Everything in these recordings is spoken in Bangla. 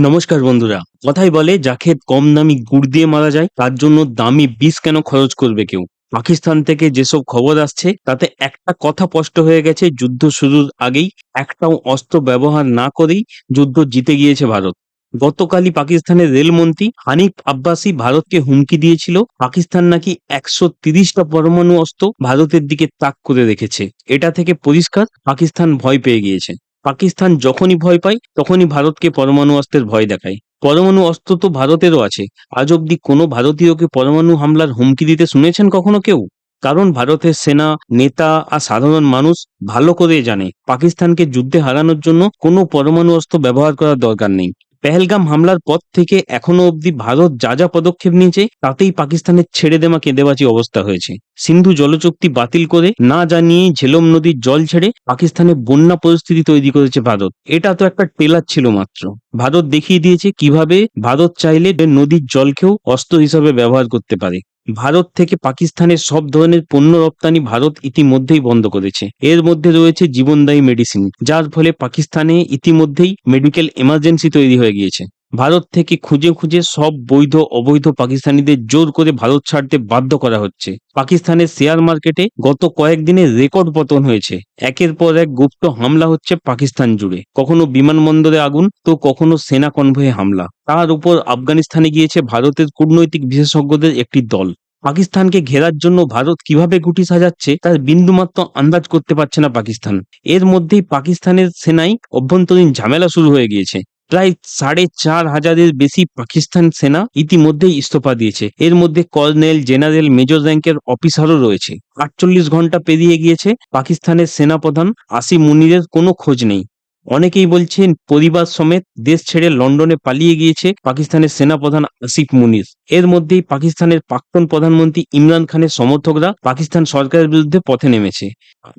নমস্কার বন্ধুরা। কথাই বলে যাকে কম দামি গুড় দিয়ে মারা যায় তার জন্য দামি বিষ কেন খরচ করবে কেউ। পাকিস্তান থেকে যেসব খবর আসছে তাতে একটা কথা স্পষ্ট হয়ে গেছে, যুদ্ধ শুরুর আগেই একটাও অস্ত্র ব্যবহার না করেই যুদ্ধ জিতে গিয়েছে ভারত। গতকালই পাকিস্তানের রেলমন্ত্রী হানিফ আব্বাসি ভারতকে হুমকি দিয়েছিল পাকিস্তান নাকি 130টা পরমাণু অস্ত্র ভারতের দিকে তাক করে রেখেছে। এটা থেকে পরিষ্কার পাকিস্তান ভয় পেয়ে গিয়েছে। পাকিস্তান যখনই ভয় পায় তখনই ভারতকে পরমাণু অস্ত্রের ভয় দেখায়। পরমাণু অস্ত্র তো ভারতেরও আছে। আজ অব্দি কোনো ভারতীয়কে পরমাণু হামলার হুমকি দিতে শুনেছেন কখনো কেউ? কারণ ভারতের সেনা, নেতা আর সাধারণ মানুষ ভালো করে জানে পাকিস্তানকে যুদ্ধে হারানোর জন্য কোনো পরমাণু অস্ত্র ব্যবহার করার দরকার নেই। পেহেলগাম হামলার পর থেকে এখনো অবধি ভারত যা যা পদক্ষেপ নিয়েছে তাতেই পাকিস্তানের ছেড়ে দেওয়া কেঁদেবাচি অবস্থা হয়েছে। সিন্ধু জলচুক্তি বাতিল করে না জানিয়ে ঝেলম নদীর জল ছেড়ে পাকিস্তানে বন্যা পরিস্থিতি তৈরি করেছে ভারত। এটা তো একটা টেলার ছিল মাত্র। ভারত দেখিয়ে দিয়েছে কিভাবে ভারত চাইলে নদীর জলকেও অস্ত্র হিসাবে ব্যবহার করতে পারে। ভারত থেকে পাকিস্তানের সব ধরনের পণ্য রপ্তানি ভারত ইতিমধ্যেই বন্ধ করেছে। এর মধ্যে রয়েছে জীবনদায়ী মেডিসিন, যার ফলে পাকিস্তানে ইতিমধ্যেই মেডিকেল এমার্জেন্সি তৈরি হয়ে গিয়েছে। ভারত থেকে খুঁজে খুঁজে সব বৈধ অবৈধ পাকিস্তানিদের জোর করে ভারত ছাড়তে বাধ্য করা হচ্ছে। পাকিস্তানের শেয়ার মার্কেটে গত কয়েকদিনে রেকর্ড পতন হয়েছে। একের পর এক গুপ্ত হামলা হচ্ছে পাকিস্তান জুড়ে, কখনো বিমানবন্দরে আগুন তো কখনো সেনা কনভয়ে হামলা। তার উপর আফগানিস্তানে গিয়েছে ভারতের কূটনৈতিক বিশেষজ্ঞদের একটি দল। পাকিস্তানকে ঘেরার জন্য ভারত কিভাবে গুটি সাজাচ্ছে তার বিন্দুমাত্র আন্দাজ করতে পারছে না পাকিস্তান। এর মধ্যেই পাকিস্তানের সেনায় অভ্যন্তরীণ ঝামেলা শুরু হয়ে গিয়েছে। প্রায় 4,500-এর বেশি পাকিস্তান সেনা ইতিমধ্যেই ইস্তফা দিয়েছে। এর মধ্যে কর্নেল, জেনারেল, মেজর র্যাঙ্কের অফিসারও রয়েছে। 48 ঘন্টা পেরিয়ে গিয়েছে, পাকিস্তানের সেনাপ্রধান আসিম মুনিরের কোনো খোঁজ নেই। অনেকেই বলছেন পরিবার সমেত দেশ ছেড়ে লন্ডনে পালিয়ে গিয়েছে পাকিস্তানের সেনাপ্রধান আসিফ মুনির। এর মধ্যেই পাকিস্তানের প্রাক্তন প্রধানমন্ত্রী ইমরান খানের সমর্থকরা পাকিস্তান সরকারের বিরুদ্ধে পথে নেমেছে।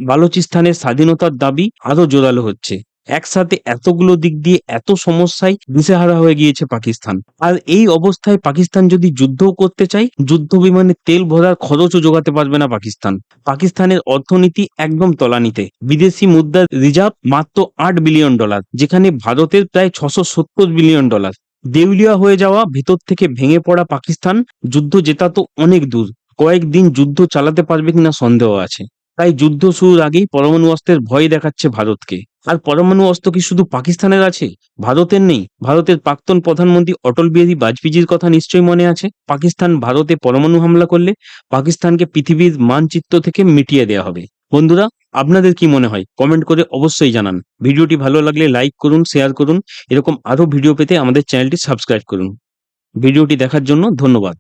বালুচিস্তানের স্বাধীনতার দাবি আরো জোরালো হচ্ছে। একসাথে এতগুলো দিক দিয়ে এত সমস্যায় দিশেহারা হয়ে গিয়েছে পাকিস্তান। আর এই অবস্থায় পাকিস্তান যদি যুদ্ধও করতে চায়, যুদ্ধ বিমানে তেল ভরার খরচও জোগাতে পারবে না পাকিস্তান। পাকিস্তানের অর্থনীতি একদম তলানিতে। বিদেশি মুদ্রার রিজার্ভ মাত্র $8 বিলিয়ন, যেখানে ভারতের প্রায় $670 বিলিয়ন। দেউলিয়া হয়ে যাওয়া, ভেতর থেকে ভেঙে পড়া পাকিস্তান যুদ্ধ জেতা তো অনেক দূর, কয়েকদিন যুদ্ধ চালাতে পারবে কিনা সন্দেহ আছে। তাই যুদ্ধ শুরুর আগেই পরমাণু অস্ত্রের ভয় দেখাচ্ছে ভারতকে। আর পরমাণু অস্ত্র কি শুধু পাকিস্তানের আছে, ভারতের নেই? ভারতের প্রাক্তন প্রধানমন্ত্রী অটল বিহারী বাজপেয়ীর কথা নিশ্চয়ই মনে আছে। পাকিস্তান ভারতে পরমাণু হামলা করলে পাকিস্তানকে পৃথিবীর মানচিত্র থেকে মিটিয়ে দেওয়া হবে। বন্ধুরা, আপনাদের কি মনে হয় কমেন্ট করে অবশ্যই জানান। ভিডিওটি ভালো লাগলে লাইক করুন, শেয়ার করুন। এরকম আরো ভিডিও পেতে আমাদের চ্যানেলটি সাবস্ক্রাইব করুন। ভিডিওটি দেখার জন্য ধন্যবাদ।